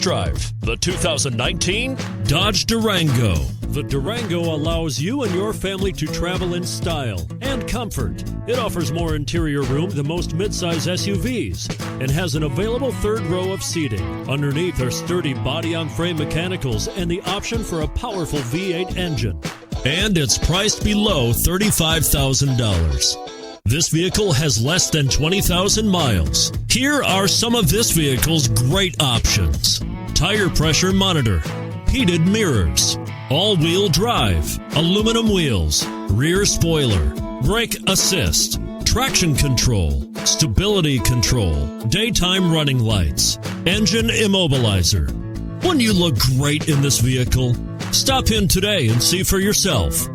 Drive the 2019 Dodge Durango. The Durango allows you and your family to travel in style and comfort. It offers more interior room than most midsize SUVs and has an available third row of seating. Underneath are sturdy body-on-frame mechanicals and the option for a powerful V8 engine. And it's priced below $35,000. This vehicle has less than 20,000 miles. Here are some of this vehicle's great options: tire pressure monitor, heated mirrors, all-wheel drive, aluminum wheels, rear spoiler, brake assist, traction control, stability control, daytime running lights, engine immobilizer. Wouldn't you look great in this vehicle? Stop in today and see for yourself.